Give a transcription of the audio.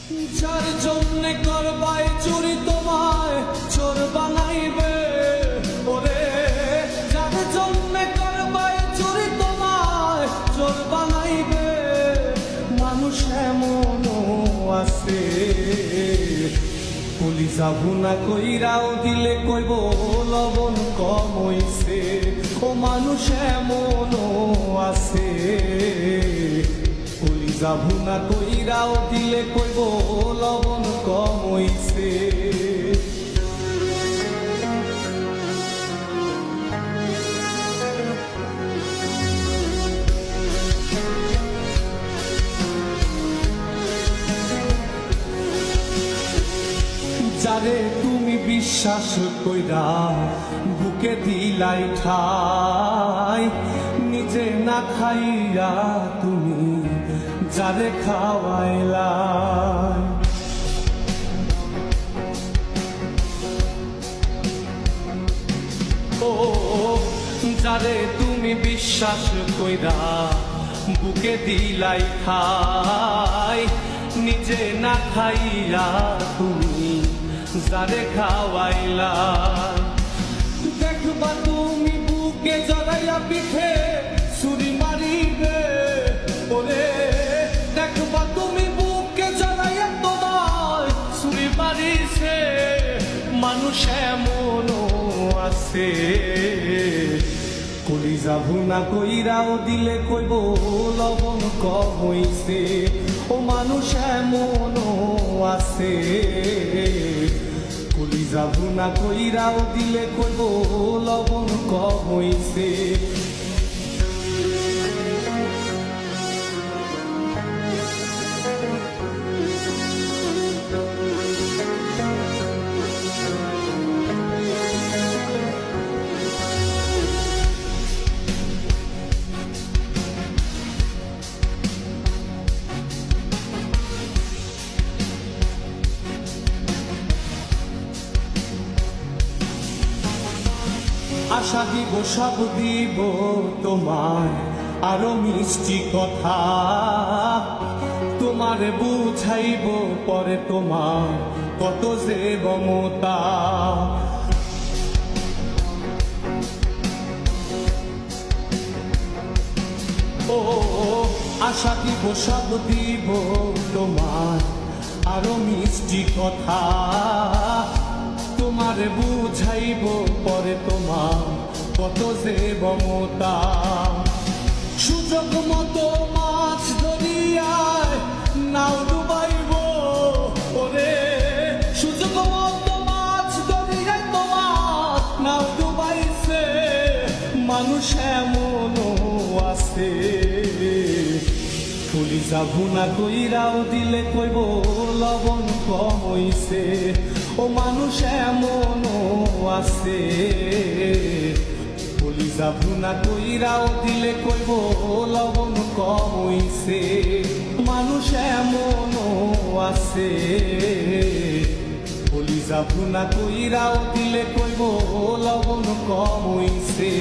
যার জন্যে করবাই চুরি তোমায় চোর বানাইবে, ওরে যার জন্যে করবাই চুরি তোমায় চোর বানাইবে। মানুষ এমনও আছে কলিজা ভুনা কইরাও দিলে কইব লবণ কম হইছে। ও মানুষ এমনও আছে কলিজা ভুনা কইরাও দিলে কইব লবণ কম হইছে। যারে তুমি বিশ্বাস কইরা বুকে দিলাই ঠাই, নিজে না খাইয়া তুমি যারে খাওয়াইলা। ও যারে তুমি বিশ্বাস কইরা বুকে দিলাই ঠাই, নিজে না খাইয়া তুমি যারে খাওয়াইলা। দেখবা তুমি বুকে জড়াইয়া পিঠে ছুরি মারিবে, ওরে দেখবা তুমি বুকে জড়াইয়া তোমার ছুরি মারিছে। মানুষ এমনও আছে কলিজা ভুনা কইরাও দিলে কইব লবণ কম হইছে। ও মানুষ এমনও আছে কলিজা ভুনা কইরাও দিলে কইব লবণ কম হইছে। আশা দিব সব দিব তোমার আরো মিষ্টি কথা, তোমার বুঝাইব পরে তোমার কত যে মমতা। ও আশা দিব সব দিব তোমার আরো মিষ্টি কথা, তোমার বুঝাইব পরে তোমার কত যে মমতা। সুযোগ মতো মাছ ধরিয়ায় নাও ডুবাইব, ওরে সুযোগ মতো মাছ ধরিয়ায় তোমার নাও ডুবাইছে। মানুষ এমনও আছে কলিজা ভুনা কইরাও দিলে কইব লবণ কম হইছে। ও মানুষ এমনও আছে কলিজা ভুনা কইরাও দিলে কইব লবণ কম হইছে। মানুষ এমনও আছে কলিজা ভুনা কইরাও দিলে কইব লবণ কম হইছে।